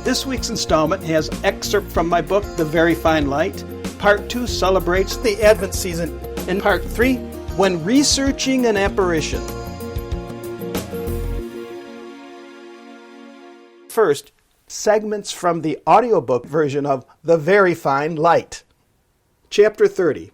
This week's installment has excerpt from my book, The Very Fine Light. Part 2 celebrates the Advent season. And Part 3, When Researching an Apparition. First, segments from the audiobook version of The Very Fine Light. Chapter 30.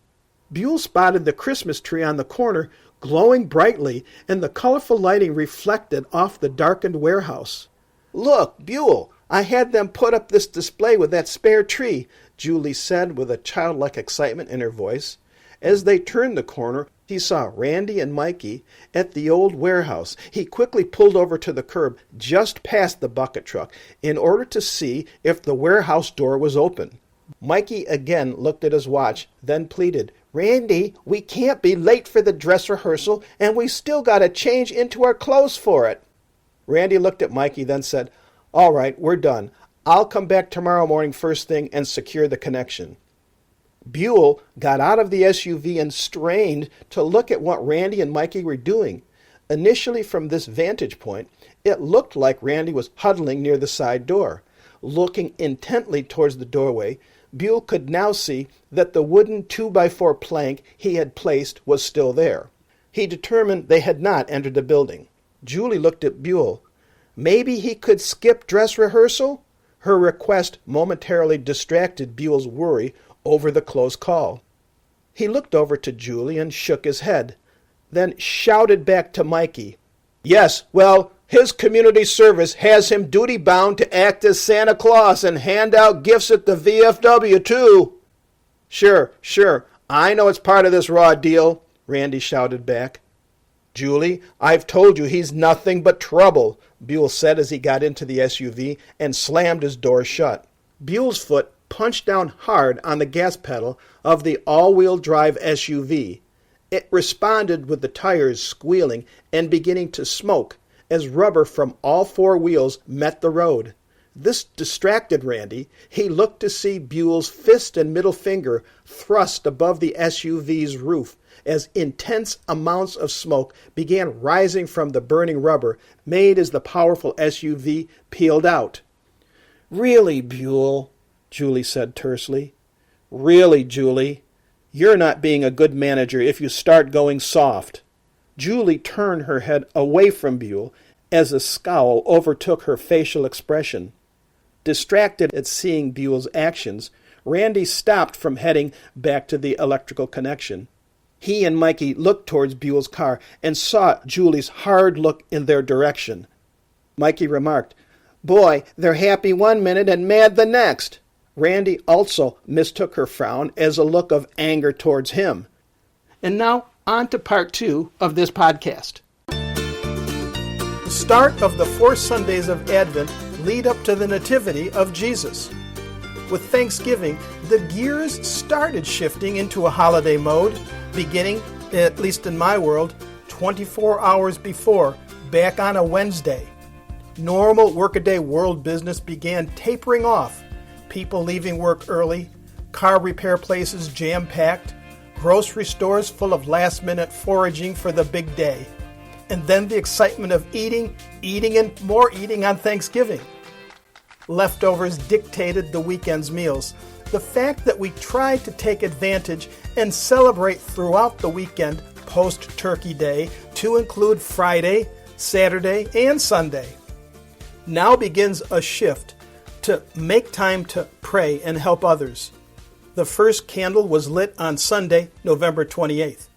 Buell spotted the Christmas tree on the corner glowing brightly, and the colorful lighting reflected off the darkened warehouse. "Look, Buell, I had them put up this display with that spare tree," Julie said with a childlike excitement in her voice. As they turned the corner, he saw Randy and Mikey at the old warehouse. He quickly pulled over to the curb just past the bucket truck in order to see if the warehouse door was open. Mikey again looked at his watch, then pleaded, "Randy, we can't be late for the dress rehearsal, and we still got to change into our clothes for it." Randy looked at Mikey, then said, "All right, we're done. I'll come back tomorrow morning first thing and secure the connection." Buell got out of the SUV and strained to look at what Randy and Mikey were doing. Initially, from this vantage point, it looked like Randy was huddling near the side door. Looking intently towards the doorway, Buell could now see that the wooden 2x4 plank he had placed was still there. He determined they had not entered the building. Julie looked at Buell. Maybe he could skip dress rehearsal? Her request momentarily distracted Buell's worry over the close call. He looked over to Julie and shook his head, then shouted back to Mikey, "Yes, well, his community service has him duty-bound to act as Santa Claus and hand out gifts at the VFW, too." Sure, I know it's part of this raw deal," Randy shouted back. "Julie, I've told you he's nothing but trouble," Buell said as he got into the SUV and slammed his door shut. Buell's foot punched down hard on the gas pedal of the all-wheel drive SUV. It responded with the tires squealing and beginning to smoke as rubber from all four wheels met the road. This distracted Randy. He looked to see Buell's fist and middle finger thrust above the SUV's roof as intense amounts of smoke began rising from the burning rubber made as the powerful SUV peeled out. "Really, Buell," Julie said tersely. "Really, Julie, you're not being a good manager if you start going soft." Julie turned her head away from Buell as a scowl overtook her facial expression. Distracted at seeing Buell's actions, Randy stopped from heading back to the electrical connection. He and Mikey looked towards Buell's car and saw Julie's hard look in their direction. Mikey remarked, "Boy, they're happy one minute and mad the next." Randy also mistook her frown as a look of anger towards him. And now, on to part 2 of this podcast. The start of the 4 Sundays of Advent lead up to the Nativity of Jesus. With Thanksgiving, the gears started shifting into a holiday mode, beginning, at least in my world, 24 hours before, back on a Wednesday. Normal workaday world business began tapering off, people leaving work early, car repair places jam-packed, grocery stores full of last-minute foraging for the big day, and then the excitement of eating, and more eating on Thanksgiving. Leftovers dictated the weekend's meals. The fact that we tried to take advantage and celebrate throughout the weekend post-Turkey Day to include Friday, Saturday, and Sunday. Now begins a shift to make time to pray and help others. The first candle was lit on Sunday, November 28th.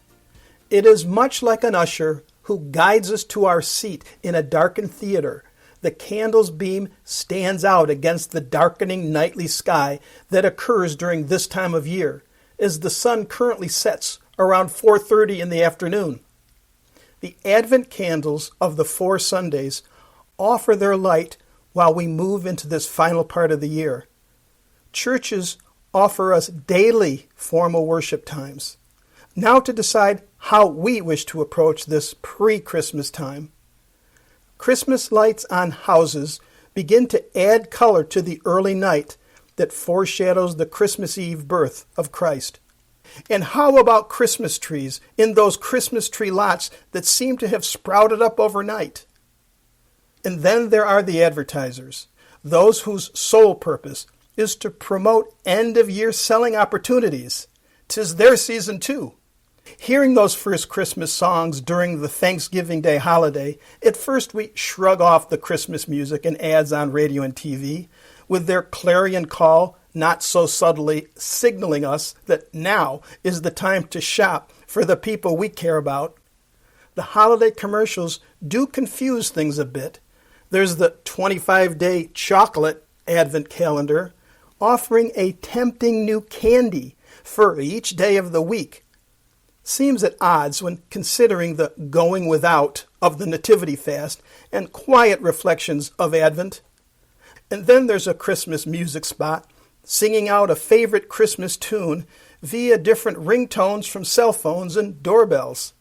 It is much like an usher who guides us to our seat in a darkened theater. The candle's beam stands out against the darkening nightly sky that occurs during this time of year, as the sun currently sets around 4:30 in the afternoon. The Advent candles of the 4 Sundays offer their light while we move into this final part of the year. Churches offer us daily formal worship times. Now to decide how we wish to approach this pre-Christmas time. Christmas lights on houses begin to add color to the early night that foreshadows the Christmas Eve birth of Christ. And how about Christmas trees in those Christmas tree lots that seem to have sprouted up overnight? And then there are the advertisers, those whose sole purpose is to promote end-of-year selling opportunities. 'Tis their season too. Hearing those first Christmas songs during the Thanksgiving Day holiday, at first we shrug off the Christmas music and ads on radio and TV, with their clarion call not so subtly signaling us that now is the time to shop for the people we care about. The holiday commercials do confuse things a bit. There's the 25-day chocolate Advent calendar offering a tempting new candy for each day of the week. Seems at odds when considering the going without of the Nativity fast and quiet reflections of Advent. And then there's a Christmas music spot singing out a favorite Christmas tune via different ringtones from cell phones and doorbells.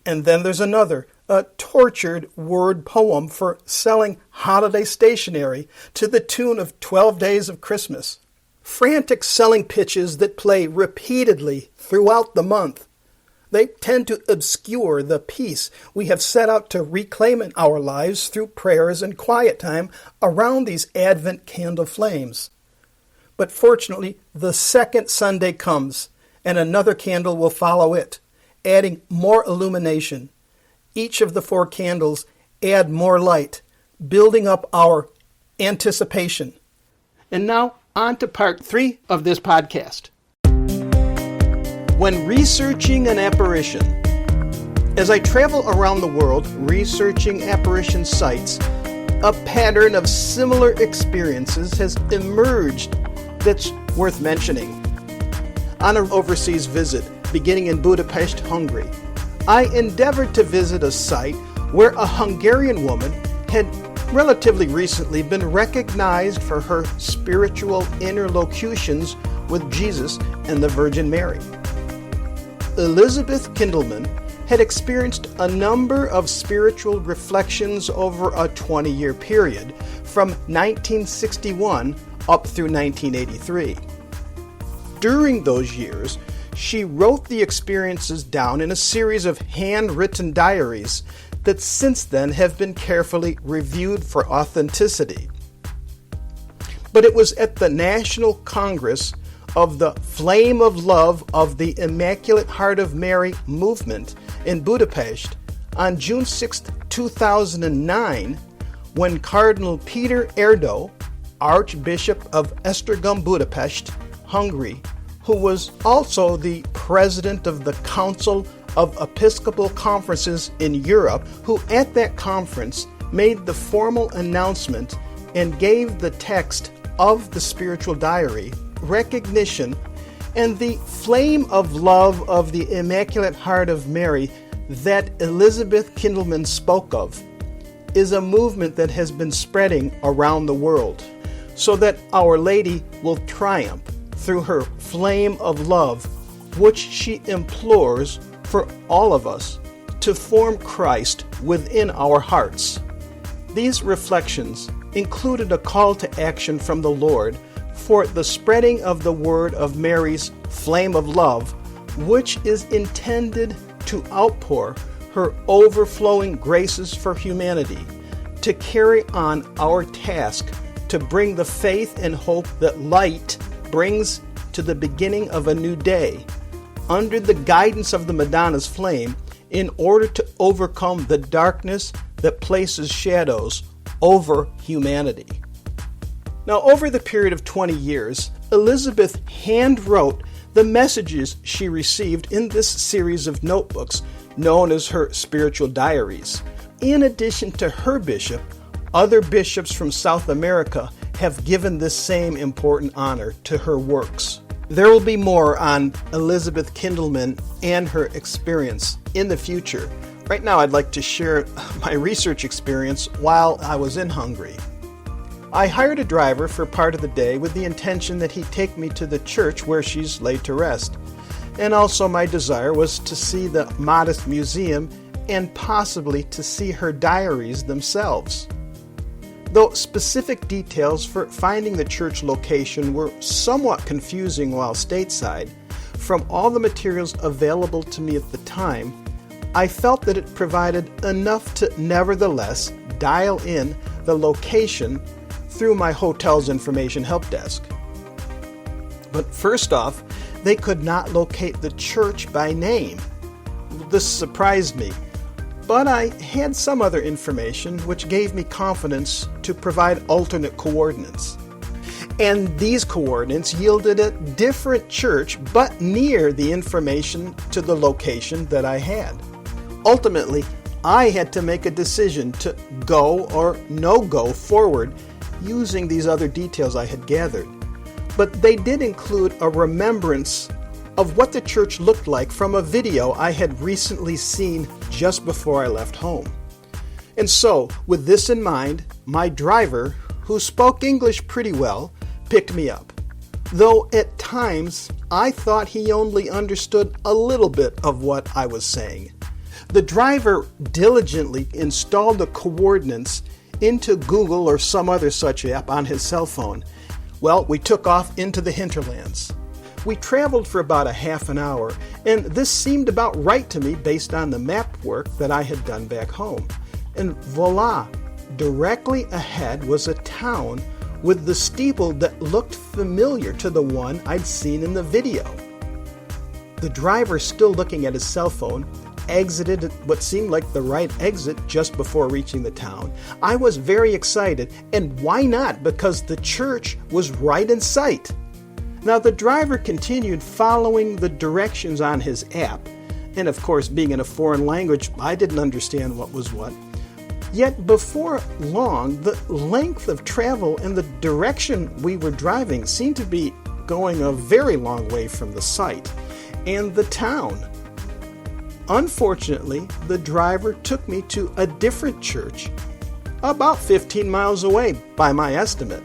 And then there's another, a tortured word poem for selling holiday stationery to the tune of 12 Days of Christmas. Frantic selling pitches that play repeatedly throughout the month. They tend to obscure the peace we have set out to reclaim in our lives through prayers and quiet time around these Advent candle flames. But fortunately, the second Sunday comes, and another candle will follow it, adding more illumination. Each of the 4 candles add more light, building up our anticipation. And now, on to part 3 of this podcast. When researching an apparition. As I travel around the world researching apparition sites, a pattern of similar experiences has emerged that's worth mentioning. On an overseas visit, beginning in Budapest, Hungary, I endeavored to visit a site where a Hungarian woman had relatively recently been recognized for her spiritual interlocutions with Jesus and the Virgin Mary. Elizabeth Kindelman had experienced a number of spiritual reflections over a 20-year period, from 1961 up through 1983. During those years, she wrote the experiences down in a series of handwritten diaries that since then have been carefully reviewed for authenticity. But it was at the National Congress of the Flame of Love of the Immaculate Heart of Mary movement in Budapest on June 6, 2009, when Cardinal Peter Erdő, Archbishop of Esztergom, Budapest, Hungary, who was also the president of the Council of Episcopal Conferences in Europe, who at that conference made the formal announcement and gave the text of the spiritual diary recognition, and the flame of love of the Immaculate Heart of Mary that Elizabeth Kindelman spoke of is a movement that has been spreading around the world, so that Our Lady will triumph through her flame of love, which she implores for all of us to form Christ within our hearts. These reflections included a call to action from the Lord for the spreading of the word of Mary's flame of love, which is intended to outpour her overflowing graces for humanity, to carry on our task to bring the faith and hope that light brings to the beginning of a new day, under the guidance of the Madonna's flame, in order to overcome the darkness that places shadows over humanity. Now, over the period of 20 years, Elizabeth hand-wrote the messages she received in this series of notebooks known as her spiritual diaries. In addition to her bishop, other bishops from South America have given this same important honor to her works. There will be more on Elizabeth Kindelman and her experience in the future. Right now, I'd like to share my research experience while I was in Hungary. I hired a driver for part of the day with the intention that he'd take me to the church where she's laid to rest. And also my desire was to see the modest museum and possibly to see her diaries themselves. Though specific details for finding the church location were somewhat confusing while stateside, from all the materials available to me at the time, I felt that it provided enough to nevertheless dial in the location through my hotel's information help desk. But first off, they could not locate the church by name. This surprised me, but I had some other information which gave me confidence to provide alternate coordinates. And these coordinates yielded a different church, but near the information to the location that I had. Ultimately, I had to make a decision to go or no go forward using these other details I had gathered. But they did include a remembrance of what the church looked like from a video I had recently seen just before I left home. And so, with this in mind, my driver, who spoke English pretty well, picked me up. Though at times, I thought he only understood a little bit of what I was saying. The driver diligently installed the coordinates into Google or some other such app on his cell phone. Well, we took off into the hinterlands. We traveled for about a half an hour, and this seemed about right to me based on the map work that I had done back home. And voila, directly ahead was a town with the steeple that looked familiar to the one I'd seen in the video. The driver, still looking at his cell phone, exited at what seemed like the right exit just before reaching the town. I was very excited, and why not? Because the church was right in sight. Now, the driver continued following the directions on his app, and of course, being in a foreign language, I didn't understand what was what. Yet before long, the length of travel and the direction we were driving seemed to be going a very long way from the site and the town. Unfortunately, the driver took me to a different church about 15 miles away by my estimate.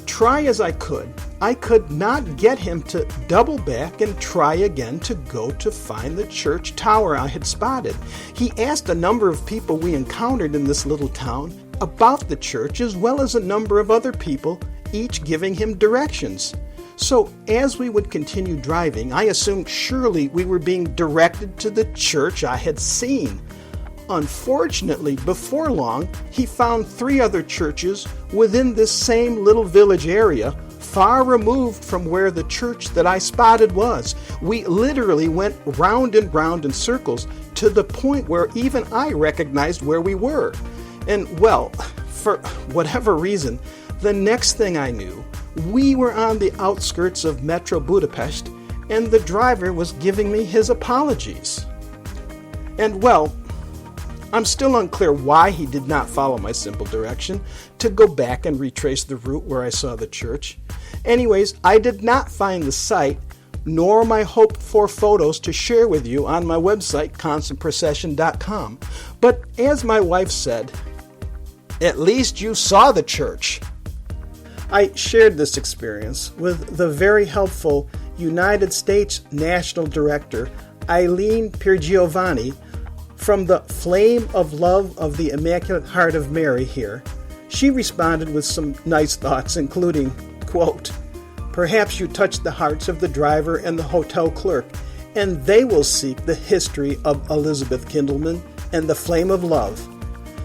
Try as I could not get him to double back and try again to go to find the church tower I had spotted. He asked a number of people we encountered in this little town about the church, as well as a number of other people, each giving him directions. So as we would continue driving, I assumed surely we were being directed to the church I had seen. Unfortunately, before long, he found 3 other churches within this same little village area, far removed from where the church that I spotted was. We literally went round and round in circles to the point where even I recognized where we were. And well, for whatever reason, the next thing I knew, we were on the outskirts of Metro Budapest, and the driver was giving me his apologies. And well, I'm still unclear why he did not follow my simple direction to go back and retrace the route where I saw the church. Anyways, I did not find the site, nor my hoped-for photos to share with you on my website, constantprocession.com. But as my wife said, at least you saw the church. I shared this experience with the very helpful United States National Director, Eileen Piergiovanni, from the Flame of Love of the Immaculate Heart of Mary here. She responded with some nice thoughts, including, quote, "Perhaps you touched the hearts of the driver and the hotel clerk, and they will seek the history of Elizabeth Kindleman and the Flame of Love."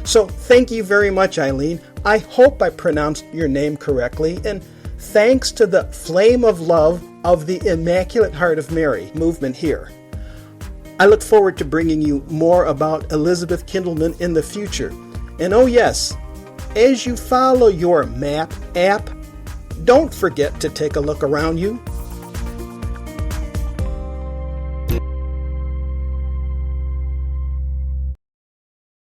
So thank you very much, Eileen. I hope I pronounced your name correctly, and thanks to the Flame of Love of the Immaculate Heart of Mary movement here. I look forward to bringing you more about Elizabeth Kindleman in the future. And oh yes, as you follow your map app, don't forget to take a look around you.